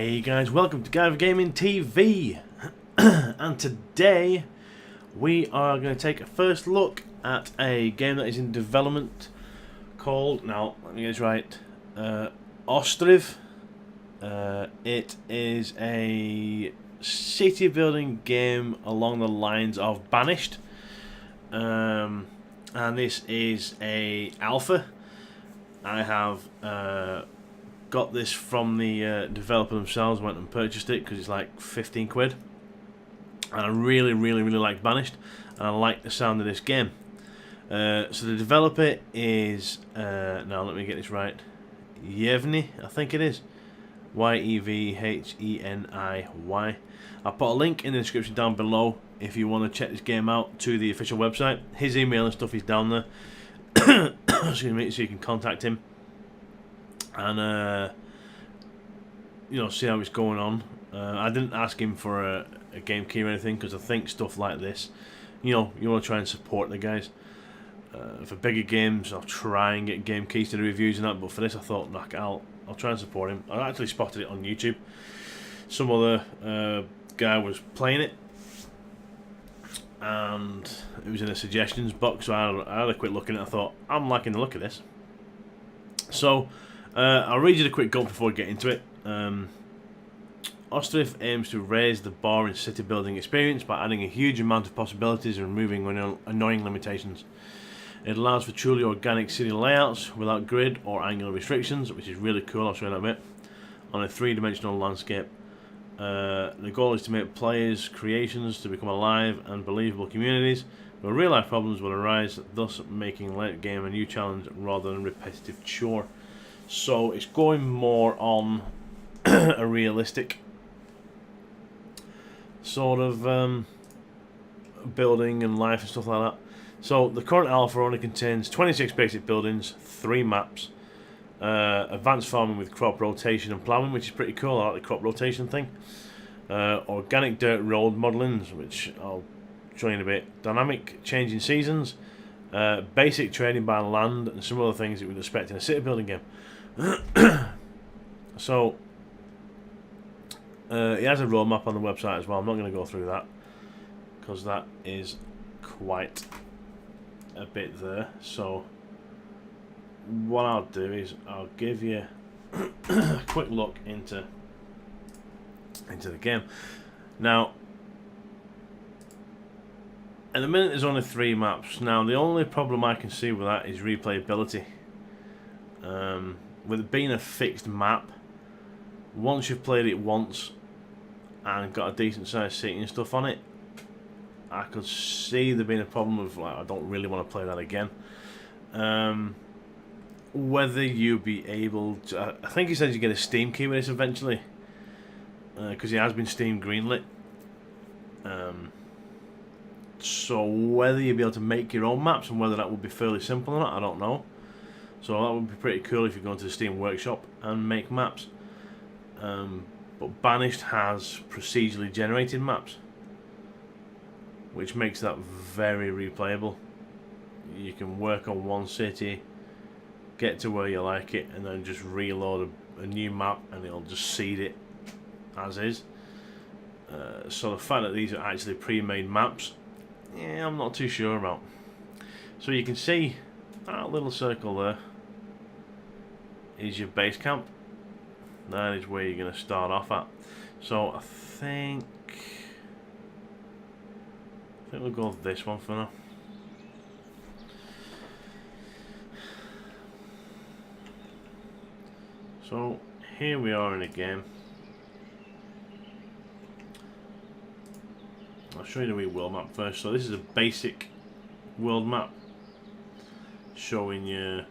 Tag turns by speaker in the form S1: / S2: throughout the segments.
S1: Hey guys, welcome to GuyverGamingTV and today we are going to take a first look at a game that is in development called, now let me get this right, Ostriv. It is a city building game along the lines of Banished, and this is a alpha. I have got this from the developer themselves, went and purchased it because it's like 15 quid, and I really like Banished and I like the sound of this game. So the developer is, now let me get this right, Yevny, I think it is, Y-E-V-H-E-N-I-Y. I'll put a link in the description down below if you want to check this game out to the official website. His email and stuff is down there. Excuse me, so you can contact him and you know, see how it's going on. I didn't ask him for a game key or anything because I think stuff like this, you know, you want to try and support the guys. For bigger games, I'll try and get game keys to the reviews and that, but for this I thought, knock, I'll try and support him. I actually spotted it on YouTube. Some other guy was playing it and it was in a suggestions box, so I had a quick look at it. I thought, I'm liking the look of this. So I'll read you the quick gulp before I get into it. Ostriv aims to raise the bar in city building experience by adding a huge amount of possibilities and removing annoying limitations. It allows for truly organic city layouts without grid or angular restrictions, which is really cool. I'll show you that a bit. On a three-dimensional landscape. The goal is to make players' creations to become alive and believable communities, where real-life problems will arise, thus making late game a new challenge rather than a repetitive chore. So it's going more on a realistic sort of building and life and stuff like that. So the current alpha only contains 26 basic buildings, 3 maps, advanced farming with crop rotation and ploughing, which is pretty cool. I like the crop rotation thing. Organic dirt road modelings, which I'll show you in a bit. Dynamic changing seasons, basic trading by land, and some other things that we'd expect in a city building game. So he has a roadmap on the website as well. I'm not going to go through that because that is quite a bit there. So what I'll do is I'll give you a quick look into the game. Now at the minute there's only 3 maps. Now the only problem I can see with that is replayability. With it being a fixed map, once you've played it once and got a decent sized seating and stuff on it, I could see there being a problem of, like, I don't really want to play that again. Whether you be able to, I think he says you get a Steam key with this eventually, because it has been Steam greenlit. So whether you'll be able to make your own maps and whether that would be fairly simple or not, I don't know. So that would be pretty cool if you go into the Steam workshop and make maps. But Banished has procedurally generated maps, which makes that very replayable. You can work on one city, get to where you like it, and then just reload a new map and it'll just seed it as is. So the fact that these are actually pre-made maps, yeah, I'm not too sure about. So you can see that little circle there is your base camp. That is where you're going to start off at. So I think we'll go with this one for now. So here we are in a game. I'll show you the wee world map first. So this is a basic world map showing you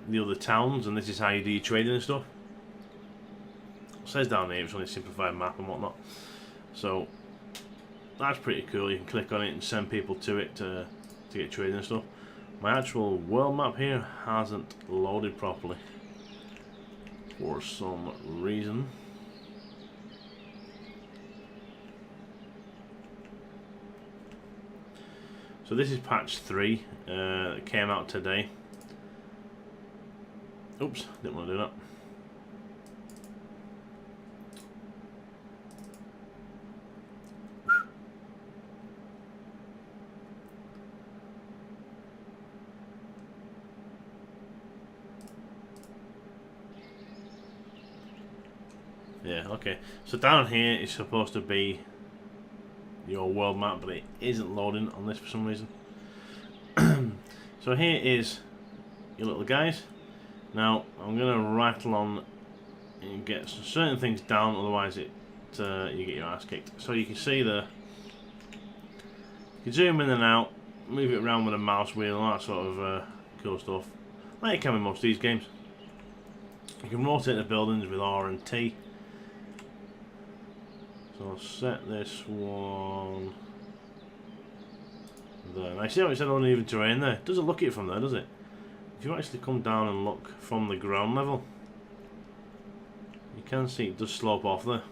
S1: the other towns, and this is how you do your trading and stuff. It says down here it's only a simplified map and whatnot. So that's pretty cool. You can click on it and send people to it to get trading and stuff. My actual world map here hasn't loaded properly for some reason. So this is patch 3 that came out today. Oops, didn't want to do that. Okay, so down here is supposed to be your world map, but it isn't loading on this for some reason. So here is your little guys. Now I'm going to rattle on and get certain things down, otherwise you get your ass kicked. So you can see you can zoom in and out, move it around with a mouse wheel, all that sort of cool stuff. Like you can with most of these games. You can rotate the buildings with R and T. So I'll set this one there. I see how it said uneven terrain there. It doesn't look it from there, does it? If you actually come down and look from the ground level, you can see it does slope off there.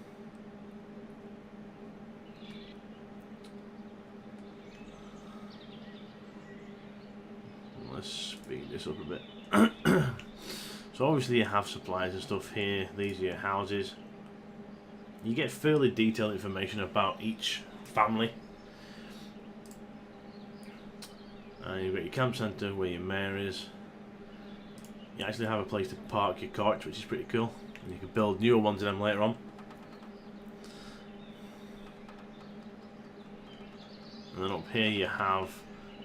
S1: Let's speed this up a bit. So obviously you have supplies and stuff here. These are your houses. You get fairly detailed information about each family. You've got your camp centre where your mayor is. You actually have a place to park your carts, which is pretty cool. And you can build newer ones of them later on. And then up here you have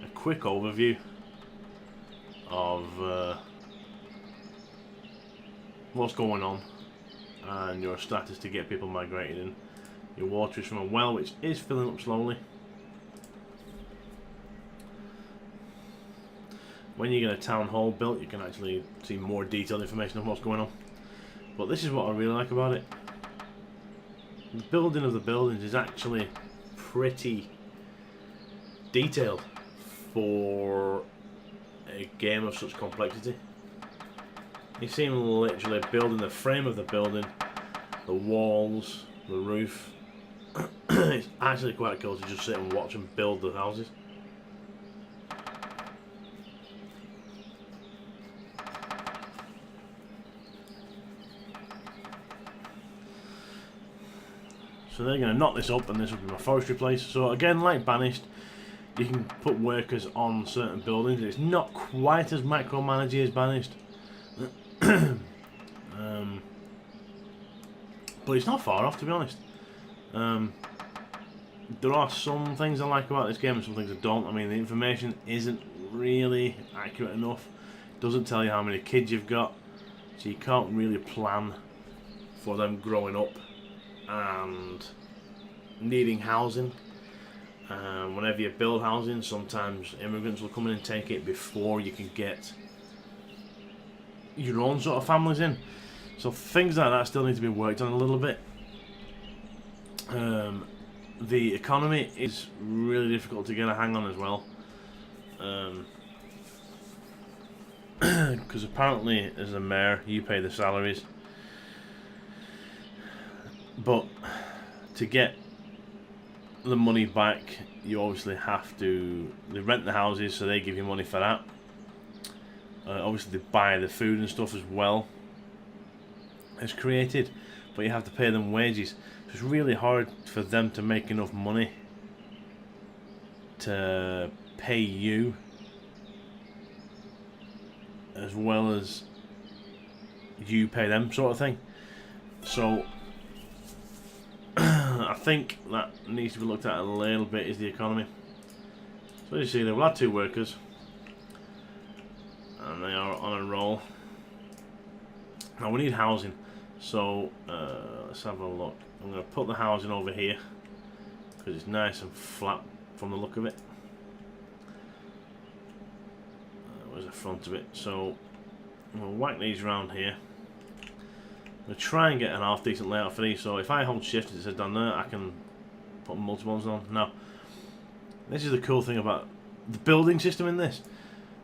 S1: a quick overview of what's going on and your status to get people migrated in. Your water is from a well which is filling up slowly. When you get a town hall built, you can actually see more detailed information of what's going on. But this is what I really like about it. The building of the buildings is actually pretty detailed for a game of such complexity. You see them literally building the frame of the building, the walls, the roof. It's actually quite cool to just sit and watch them build the houses. So they're going to knock this up, and this will be my forestry place. So again, like Banished, you can put workers on certain buildings. It's not quite as micromanagey as Banished. But it's not far off, to be honest. There are some things I like about this game and some things I don't. I mean, the information isn't really accurate enough. It doesn't tell you how many kids you've got, so you can't really plan for them growing up and needing housing. Whenever you build housing, sometimes immigrants will come in and take it before you can get your own sort of families in. So things like that still need to be worked on a little bit. The economy is really difficult to get a hang on as well. Because apparently as a mayor you pay the salaries, but to get the money back you obviously have to, they rent the houses so they give you money for that. Obviously they buy the food and stuff as well as created, but you have to pay them wages, so it's really hard for them to make enough money to pay you as well as you pay them, sort of thing. So I think that needs to be looked at a little bit, is the economy. So as you see there, we'll have 2 workers and they are on a roll. Now we need housing, so let's have a look. I'm going to put the housing over here because it's nice and flat from the look of it. Where's the front of it? So we'll whack these around here. I'm going to try and get an half decent layout for these, so if I hold shift as it says down there, I can put multiple ones on. Now, this is the cool thing about the building system in this.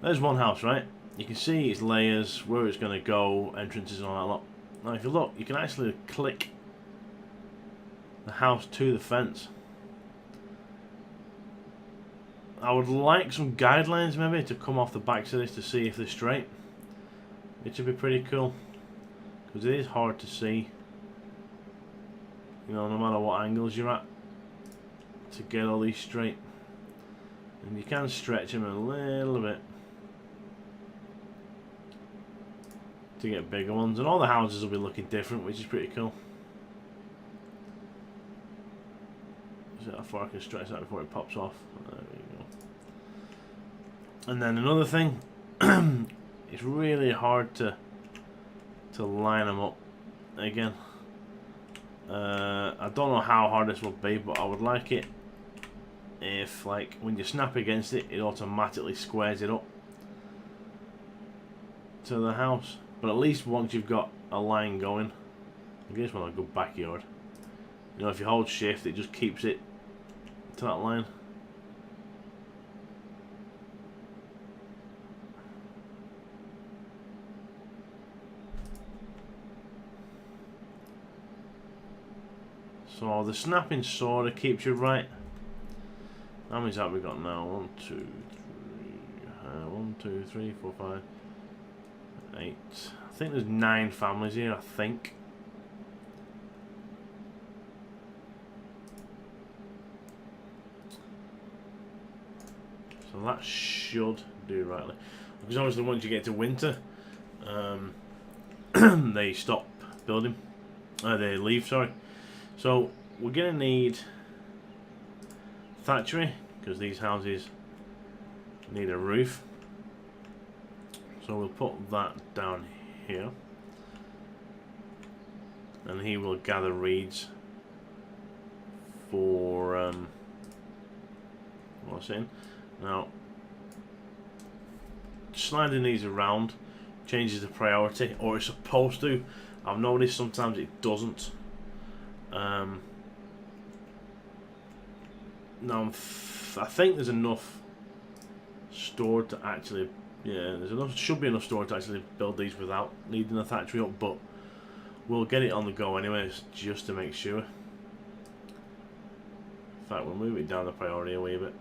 S1: There's one house, right? You can see its layers, where it's going to go, entrances and all that lot. Now if you look, you can actually click the house to the fence. I would like some guidelines maybe to come off the backs of this to see if they're straight. It should be pretty cool, because it is hard to see, you know, no matter what angles you're at, to get all these straight. And you can stretch them a little bit to get bigger ones, and all the houses will be looking different, which is pretty cool. See how far I can stretch that before it pops off. There we go. And then another thing, it's really hard to line them up again. I don't know how hard this will be, but I would like it if, like, when you snap against it, it automatically squares it up to the house. But at least once you've got a line going, I guess when I go backyard, you know, if you hold shift, it just keeps it to that line. So the snapping sort of keeps you right. How many have we got now? 1, 2, 3, 4, 5, 8. I think there's 9 families here, I think. So that should do rightly. Because obviously once you get to winter, they stop building. They leave, sorry. So we're going to need thatchery, because these houses need a roof. So we'll put that down here. And he will gather reeds for what's in. Now, sliding these around changes the priority, or it's supposed to. I've noticed sometimes it doesn't. Now I think there's enough stored to actually, yeah, should be enough stored to actually build these without needing a thatchery up, but we'll get it on the go anyways, just to make sure. In fact, we'll move it down the priority a wee bit.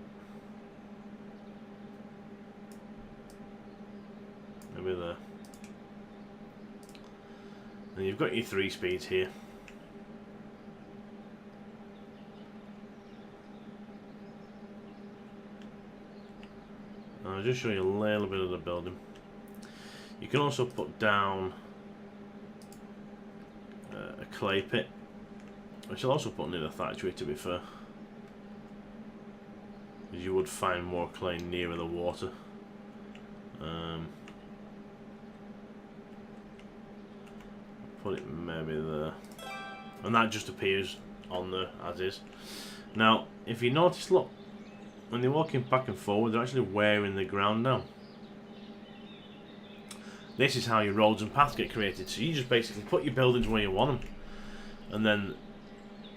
S1: Maybe there. And you've got your 3 speeds here. I'll just show you a little bit of the building. You can also put down a clay pit, which I'll also put near the thatchery, to be fair, because you would find more clay nearer the water. Put it maybe there, and that just appears on there as is. Now, if you notice, look, when they're walking back and forward, they're actually wearing the ground down. This is how your roads and paths get created. So you just basically put your buildings where you want them, and then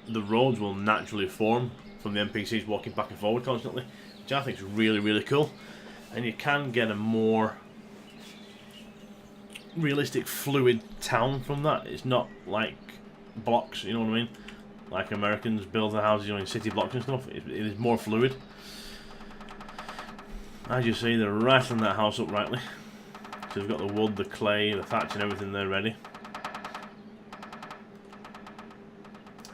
S1: the roads will naturally form from the NPCs walking back and forward constantly, which I think is really, really cool. And you can get a more realistic, fluid town from that. It's not like blocks, you know what I mean? Like Americans build their houses, you know, in city blocks and stuff. It is more fluid. As you see, they're rattling that house up rightly. So they've got the wood, the clay, the thatch and everything there ready.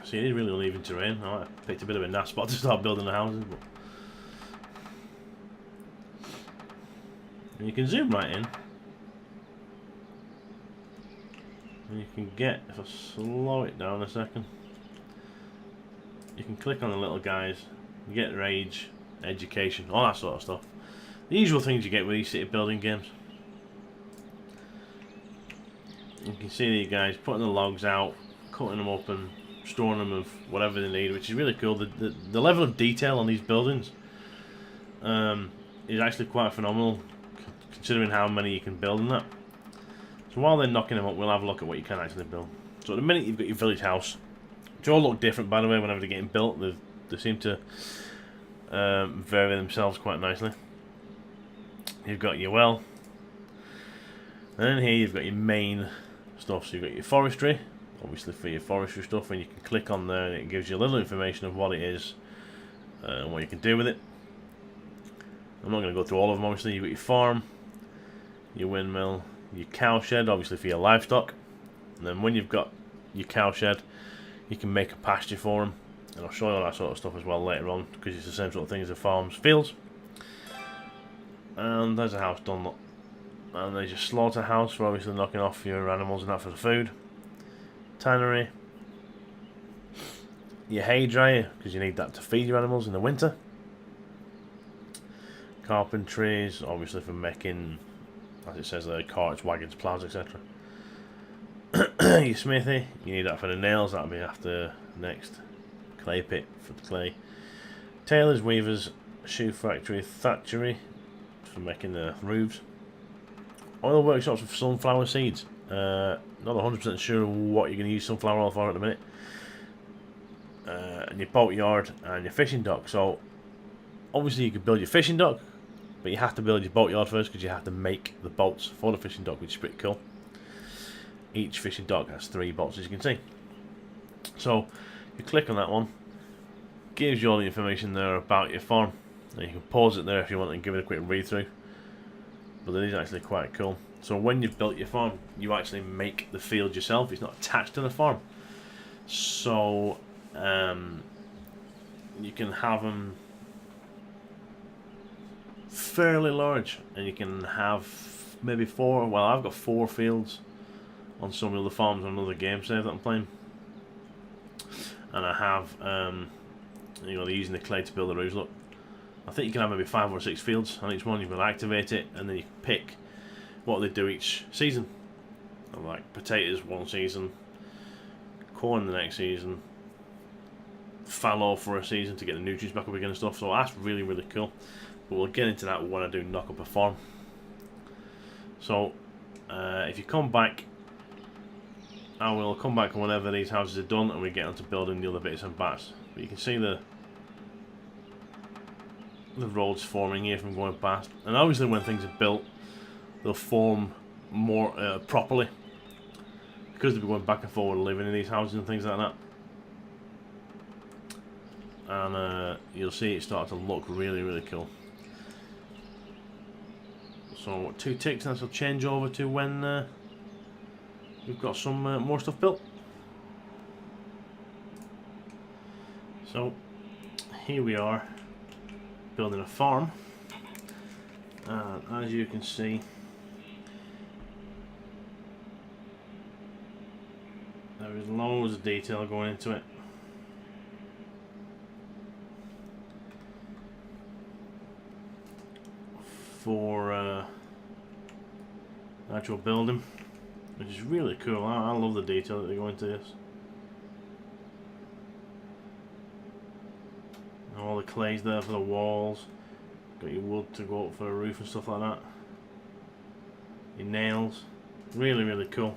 S1: See, it is really uneven terrain. I picked a bit of a naff spot to start building the houses. But... and you can zoom right in. And you can get, if I slow it down a second, you can click on the little guys, you get their age, education, all that sort of stuff. The usual things you get with these city building games. You can see these guys putting the logs out, cutting them up and storing them of whatever they need, which is really cool. The level of detail on these buildings is actually quite phenomenal, considering how many you can build in that. So while they're knocking them up, we'll have a look at what you can actually build. So at the minute you've got your village house, which all look different, by the way, whenever they're getting built. They seem to vary themselves quite nicely. You've got your well, and then here you've got your main stuff. So you've got your forestry, obviously for your forestry stuff, and you can click on there and it gives you a little information of what it is and what you can do with it. I'm not going to go through all of them. Obviously you've got your farm, your windmill, your cow shed, obviously for your livestock, and then when you've got your cow shed, you can make a pasture for them, and I'll show you all that sort of stuff as well later on, because it's the same sort of thing as the farms, fields. And there's a house done, look. And there's your slaughterhouse for obviously knocking off your animals and that for the food. Tannery. your hay dryer, because you need that to feed your animals in the winter. Carpentries, obviously for making, as it says there, carts, wagons, ploughs, etc. Your smithy, you need that for the nails, that'll be after next. Clay pit for the clay. Tailors, weavers, shoe factory, thatchery for making the roofs. Oil workshops for sunflower seeds. Not 100% sure what you're going to use sunflower oil for at the minute. And your boat yard and your fishing dock. So obviously you could build your fishing dock, but you have to build your boat yard first because you have to make the boats for the fishing dock, which is pretty cool. Each fishing dock has 3 boats, as you can see. So you click on that one, gives you all the information there about your farm, and you can pause it there if you want and give it a quick read through. But it is actually quite cool. So when you've built your farm, you actually make the field yourself. It's not attached to the farm. So you can have them fairly large, and you can have maybe 4. Well, I've got 4 fields on some of the farms on another game save that I'm playing. And I have, you know, they're using the clay to build the roofs. Look, I think you can have maybe 5 or 6 fields on each one. You can activate it, and then you can pick what they do each season. Like potatoes one season, corn the next season, fallow for a season to get the nutrients back up again and stuff. So that's really, really cool. But we'll get into that when I do knock up a farm. So if you come back, I will come back whenever these houses are done and we get onto building the other bits and bats. But you can see the roads forming here from going past, and obviously when things are built they'll form more properly because they'll be going back and forward living in these houses and things like that. And you'll see it start to look really, really cool. So 2 ticks, and this will change over to when we've got some more stuff built. So here we are building a farm, and as you can see, there is loads of detail going into it. For actual building, which is really cool. I love the detail that they go into this. And all the clay's there for the walls. Got your wood to go up for a roof and stuff like that. Your nails. Really, really cool.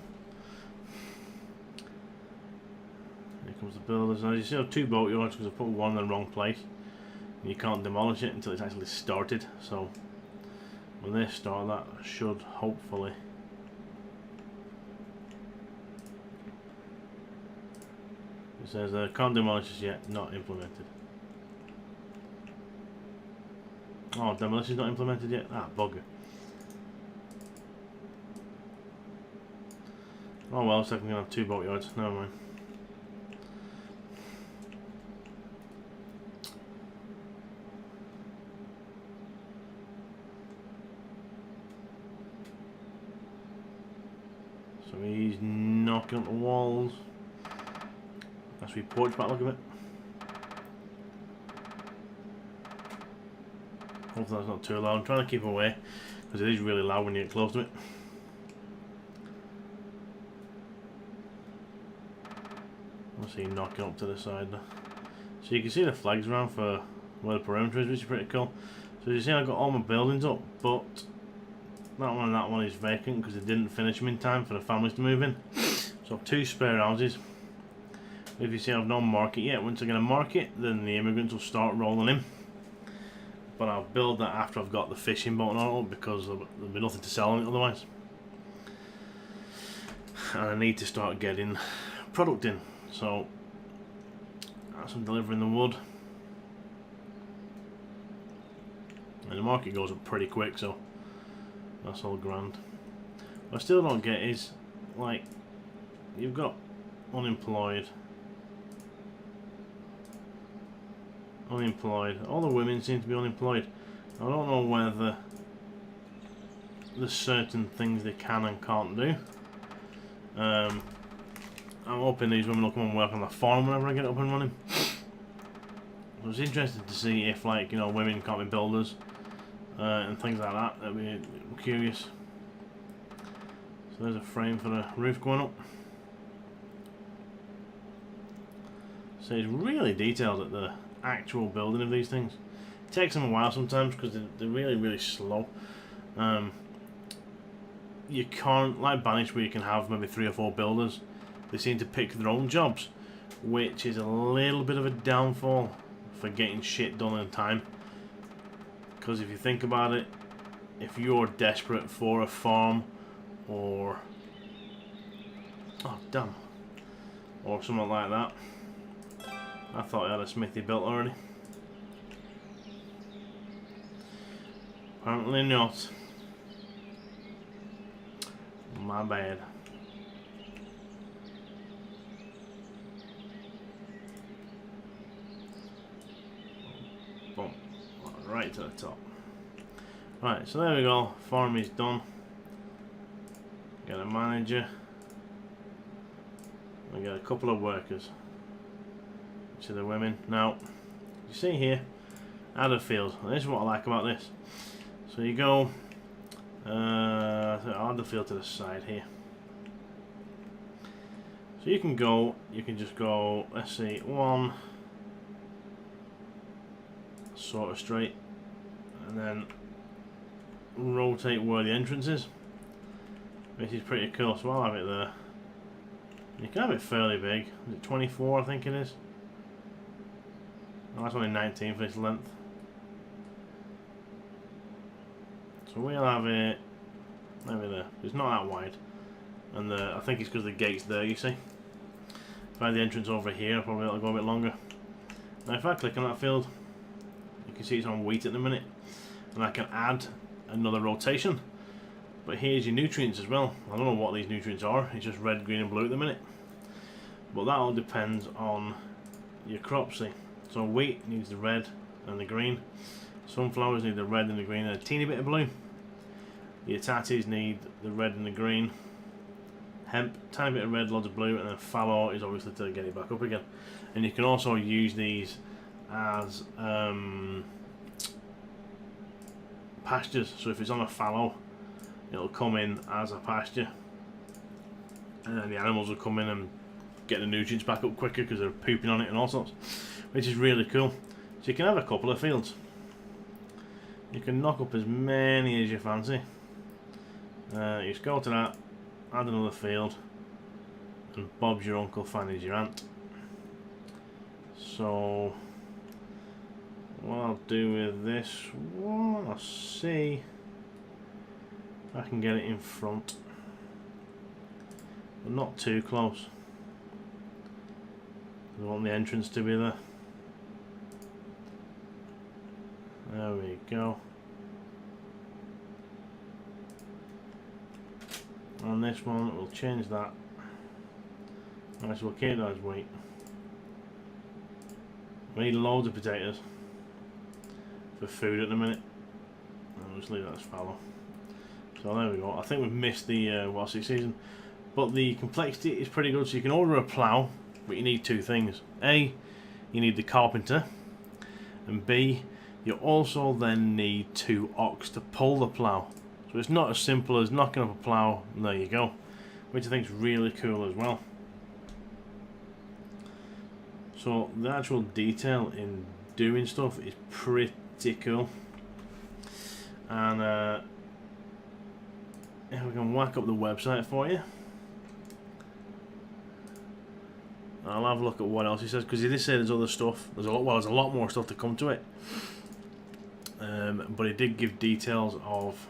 S1: Here comes the builders. As you see, I have 2 boat yards because I put one in the wrong place. And you can't demolish it until it's actually started. So when they start, that should hopefully it says can't demolish this yet, not implemented. Oh, demolition is not implemented yet? Ah, bugger. Oh well, so I'm going to have 2 boat yards, never mind. So he's knocking up the walls. That's wee porch back, look at it. Hopefully that's not too loud. I'm trying to keep away because it is really loud when you get close to it. I'll see knocking up to the side there. So you can see the flags around for where the perimeter is, which is pretty cool. So as you see, I've got all my buildings up, but that one and that one is vacant because they didn't finish them in time for the families to move in. So I have 2 spare houses. If you see, I've not marked it yet. Once I get a market, then the immigrants will start rolling in. But I'll build that after I've got the fishing boat on it because there'll be nothing to sell on it otherwise. And I need to start getting product in. So that's I'm delivering the wood. And the market goes up pretty quick, so that's all grand. What I still don't get is, like, you've got unemployed. All the women seem to be unemployed. I don't know whether there's certain things they can and can't do. I'm hoping these women will come and work on the farm whenever I get it up and running. it was interesting to see if, like, you know, women can't be builders and things like that. That'd be curious. So there's a frame for the roof going up. So it's really detailed at the actual building of these things. It takes them a while sometimes because they're really, really slow. You can't, like Banish, where you can have maybe 3 or 4 builders. They seem to pick their own jobs, which is a little bit of a downfall for getting shit done in time. Because if you think about it, if you're desperate for a farm or or something like that. I thought I had a smithy built already. Apparently not. My bad. Boom. Right to the top. Right, so there we go. Farm is done. Got a manager. We got a couple of workers. Which are the women. Now, you see here, add a field. This is what I like about this. So you go, I'll add the field to the side here. So you can just go, let's see, one sort of straight, and then rotate where the entrance is, which is pretty cool. So I'll have it there. You can have it fairly big. Is it 24? I think it is. Oh, that's only 19 for its length. So we'll have it maybe there. It's not that wide, and I think it's because the gate's there. You see, if I had the entrance over here, I'll probably let it go a bit longer. Now, if I click on that field, you can see it's on wheat at the minute, and I can add another rotation. But here's your nutrients as well. I don't know what these nutrients are. It's just red, green, and blue at the minute. But that all depends on your crop. See, so wheat needs the red and the green. Sunflowers need the red and the green and a teeny bit of blue. Your tatis need the red and the green. Hemp, tiny bit of red, loads of blue, and then fallow is obviously to get it back up again. And you can also use these as pastures. So if it's on a fallow, it'll come in as a pasture, and then the animals will come in and get the nutrients back up quicker because they're pooping on it and all sorts, which is really cool. So you can have a couple of fields. You can knock up as many as you fancy. You just go to that, add another field, and Bob's your uncle, Fanny's your aunt. So what I'll do with this one, I'll see if I can get it in front, but not too close. I want the entrance to be there. There we go. On this one, we'll change that. Alright, so we'll keep that as wheat. We need loads of potatoes for food at the minute. I'll just leave that as fallow. So there we go. I think we've missed the What's It season, but the complexity is pretty good. So you can order a plough, but you need 2 things. A, you need the carpenter, and B, you also then need 2 ox to pull the plough. So it's not as simple as knocking up a plough and there you go, which I think is really cool as well. So the actual detail in doing stuff is pretty cool. And if we can whack up the website for you, I'll have a look at what else he says, because he did say there's other stuff. There's a lot. Well, there's a lot more stuff to come to it. But he did give details of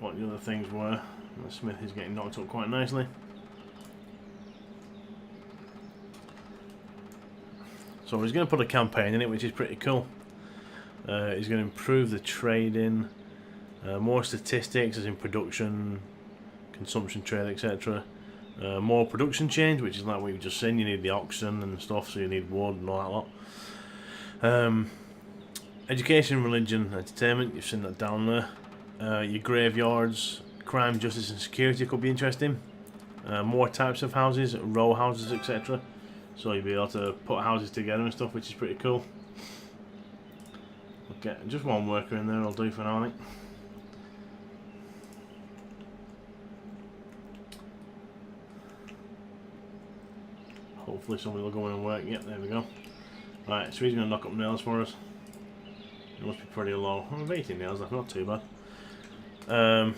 S1: what the other things were. The smith is getting knocked up quite nicely. So he's going to put a campaign in it, which is pretty cool. He's going to improve the trading, more statistics as in production, consumption, trade, etc. More production change, which is like what you've just seen. You need the oxen and stuff, so you need wood and all that lot. Education, religion, entertainment, you've seen that down there. Your graveyards, crime, justice and security could be interesting. More types of houses, row houses, etc. so you'll be able to put houses together and stuff, which is pretty cool. Okay, just one worker in there will do for now, I think. Hopefully somebody will go in and work. Yep, there we go. Right, so he's going to knock up nails for us. It must be pretty low. Oh, 18 nails, that's not too bad.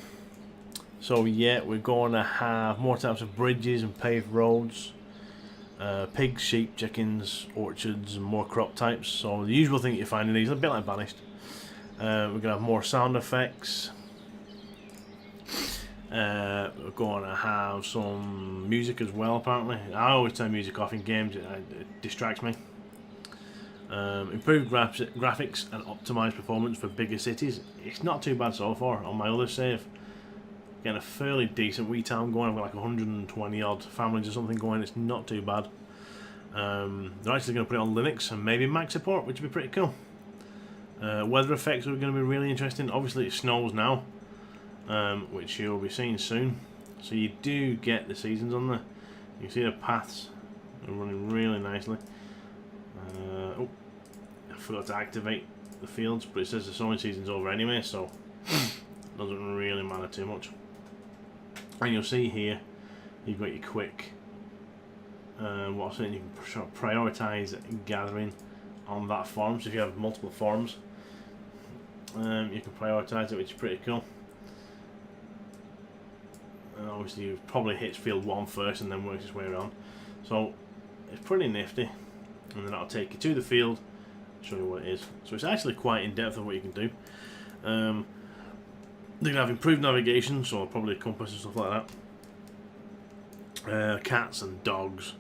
S1: So yeah, we're going to have more types of bridges and paved roads. Pigs, sheep, chickens, orchards, and more crop types. So the usual thing you find in these, a bit like Banished. We're going to have more sound effects. We're going to have some music as well, apparently. I always turn music off in games, it distracts me. Improved graphics and optimised performance for bigger cities. It's not too bad so far on my other save. Getting a fairly decent wee town going. I've got like 120 odd families or something going. It's not too bad. They're actually going to put it on Linux and maybe Mac support, which would be pretty cool. Weather effects are going to be really interesting. Obviously it snows now, which you'll be seeing soon. So you do get the seasons on there. You can see the paths are running really nicely. Oh, I forgot to activate the fields, but it says the sowing season's over anyway, so it doesn't really matter too much. And you'll see here, you've got your quick. What I'm saying, you can prioritise gathering on that farm. So if you have multiple farms, you can prioritise it, which is pretty cool. And obviously, you probably hits field 1 first and then works its way around. So it's pretty nifty. And then that'll take you to the field, show you what it is. So it's actually quite in depth of what you can do. They're going to have improved navigation, so probably a compass and stuff like that. Cats and dogs.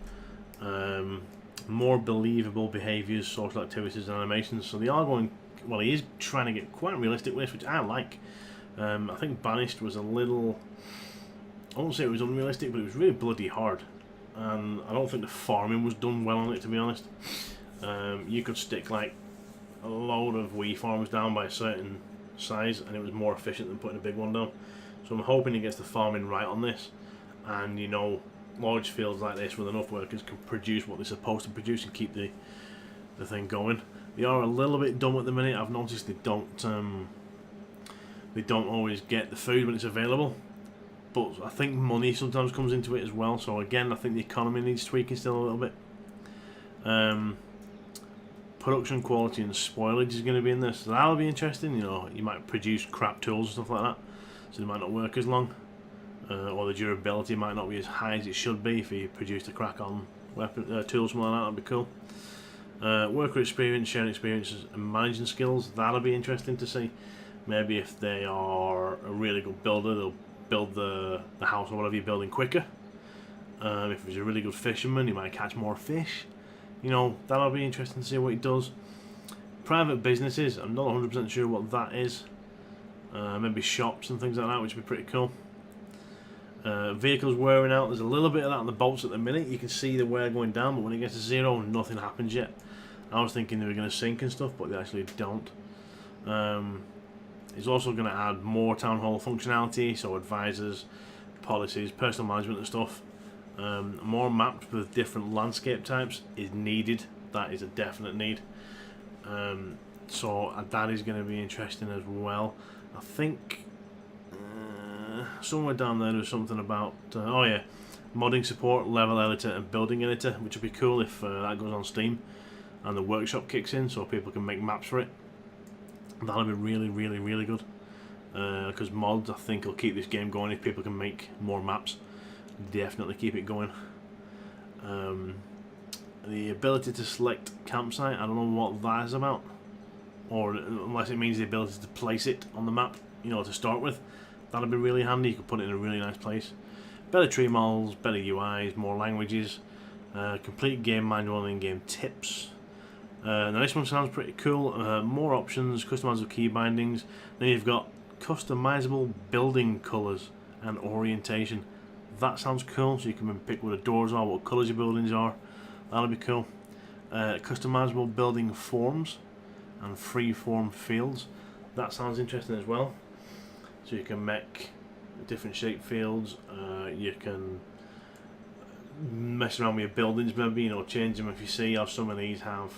S1: More believable behaviours, social activities and animations. So they are going, well, he is trying to get quite realistic with this, which I like. I think Banished was a little, I won't say it was unrealistic, but it was really bloody hard. And I don't think the farming was done well on it, to be honest. You could stick like a load of wee farms down by a certain size and it was more efficient than putting a big one down. So I'm hoping he gets the farming right on this, and you know, large fields like this with enough workers can produce what they're supposed to produce and keep the thing going. They are a little bit dumb at the minute. I've noticed they don't always get the food when it's available. But I think money sometimes comes into it as well. So again, I think the economy needs tweaking still a little bit. Production quality and spoilage is going to be in this. So that'll be interesting. You know, you might produce crap tools and stuff like that, so they might not work as long, or the durability might not be as high as it should be if you produced a crack on weapon tools, something like that. That'd be cool. Worker experience, sharing experiences, and managing skills. That'll be interesting to see. Maybe if they are a really good builder, they'll build the house or whatever you're building quicker. If he's a really good fisherman, he might catch more fish. You know, that'll be interesting to see what he does. Private businesses, I'm not 100% sure what that is. Maybe shops and things like that, which would be pretty cool. Vehicles wearing out, there's a little bit of that on the boats at the minute. You can see the wear going down, but when it gets to 0, nothing happens yet. I was thinking they were going to sink and stuff, but they actually don't. It's also going to add more town hall functionality, so advisors, policies, personal management and stuff. More maps with different landscape types is needed. That is a definite need. So that is going to be interesting as well. I think somewhere down there's something about oh yeah, modding support, level editor and building editor, which would be cool if that goes on Steam and the workshop kicks in so people can make maps for it. That'll be really, really, really good, because mods I think will keep this game going if people can make more maps. Definitely keep it going. The ability to select campsite, I don't know what that is about, or unless it means the ability to place it on the map, you know, to start with. That'll be really handy. You can put it in a really nice place. Better tree models, better UIs, more languages, complete game manual and in-game tips. Now this one sounds pretty cool. More options, customizable key bindings. Then you've got customizable building colours and orientation. That sounds cool. So you can pick what the doors are, what colours your buildings are. That'll be cool. Customizable building forms and free-form fields. That sounds interesting as well. So you can make different shape fields. You can mess around with your buildings, maybe, you know, change them. If you see how some of these have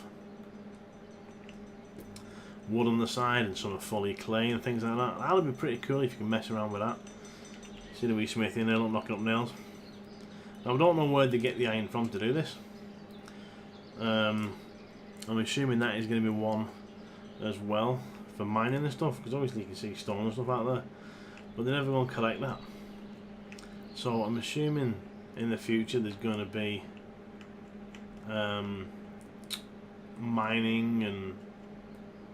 S1: wood on the side and some are fully clay and things like that, that would be pretty cool if you can mess around with that. See the wee smithy nail up, knocking up nails. Now, I don't know where they get the iron from to do this. I'm assuming that is going to be one as well for mining and stuff, because obviously you can see stone and stuff out there, but they're never going to collect that. So I'm assuming in the future there's going to be mining and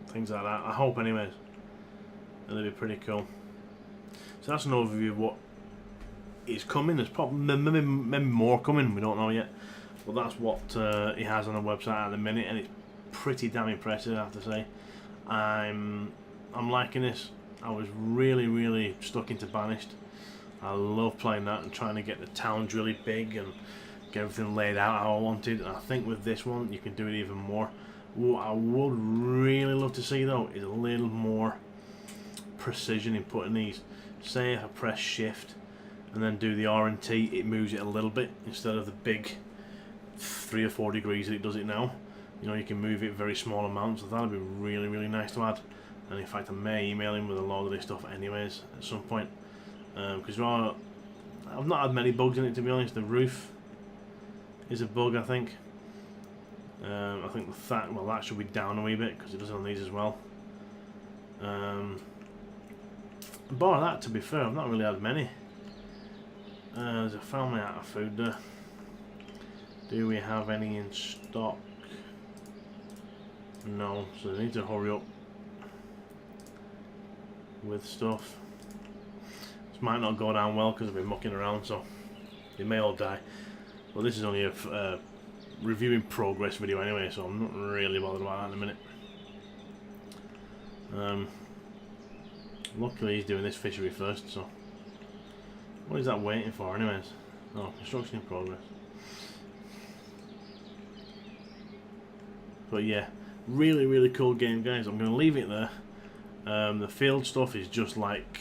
S1: things like that. I hope, anyways. That'll be pretty cool. So that's an overview of what is coming. There's probably maybe more coming. We don't know yet. But that's what he has on the website at the minute, and it's pretty damn impressive, I have to say. I'm liking this. I was really stuck into Banished. I love playing that and trying to get the towns really big and get everything laid out how I wanted. And I think with this one you can do it even more. What I would really love to see though is a little more precision in putting these. Say if I press shift and then do the R and T, it moves it a little bit instead of the big 3 or 4 degrees that it does it now. You know, you can move it very small amounts, so that would be really nice to add. And in fact I may email him with a load of this stuff anyways at some point, because I've not had many bugs in it, to be honest. The roof is a bug, I think. I think that should be down a wee bit because it does it on these as well. Bar that, to be fair, I've not really had many. There's a family out of food there. Do we have any in stock? No, so they need to hurry up with stuff. This might not go down well because I've been mucking around, so they may all die. Well, this is only a reviewing progress video anyway, so I'm not really bothered about that in a minute. Luckily he's doing this fishery first, so what is that waiting for anyways? Oh, construction in progress. But yeah, really cool game, guys. I'm going to leave it there. The field stuff is just like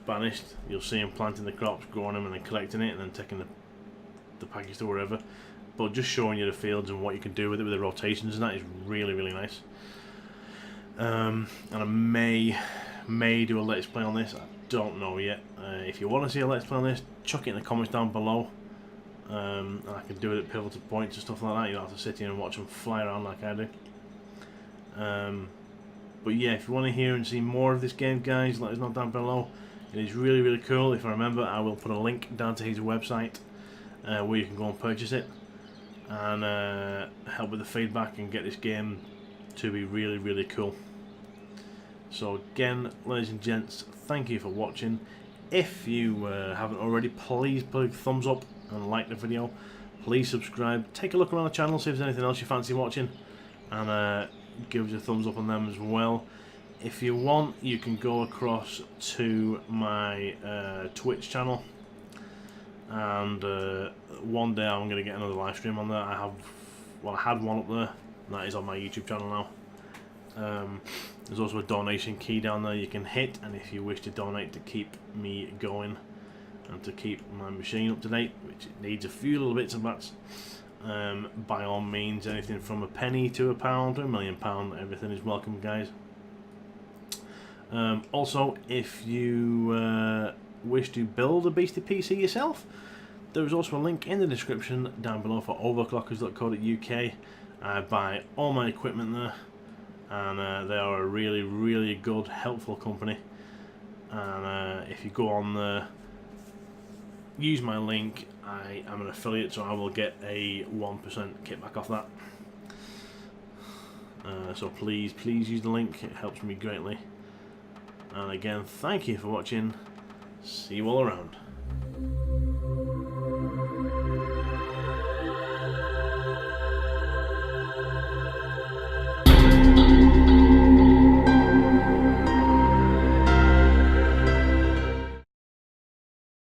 S1: Banished. You'll see him planting the crops, growing them and then collecting it and then taking the package to wherever. But just showing you the fields and what you can do with it with the rotations and that is really nice. And I may do a let's play on this. I don't know yet. If you want to see a let's play on this, chuck it in the comments down below. And I can do it at pivotal points and stuff like that. You don't have to sit here and watch them fly around like I do. But yeah, if you want to hear and see more of this game, guys, let us know down below. It is really cool. If I remember, I will put a link down to his website where you can go and purchase it and help with the feedback and get this game to be really cool. So again, ladies and gents, thank you for watching. If you haven't already, please put a thumbs up and like the video. Please subscribe. Take a look around the channel, see if there's anything else you fancy watching, and give us a thumbs up on them as well. If you want, you can go across to my Twitch channel, and one day I'm going to get another live stream on there. I had one up there, and that is on my YouTube channel now. There's also a donation key down there you can hit, and if you wish to donate to keep me going and to keep my machine up to date, which it needs a few little bits and bats, by all means, anything from a penny to a pound to £1 million, everything is welcome, guys. Also, if you wish to build a beastie PC yourself, there is also a link in the description down below for overclockers.co.uk. I buy all my equipment there, and they are a really good, helpful company. And if you go on there, use my link, I am an affiliate, so I will get a 1% kickback off that. So please use the link, it helps me greatly. And again, thank you for watching. See you all around.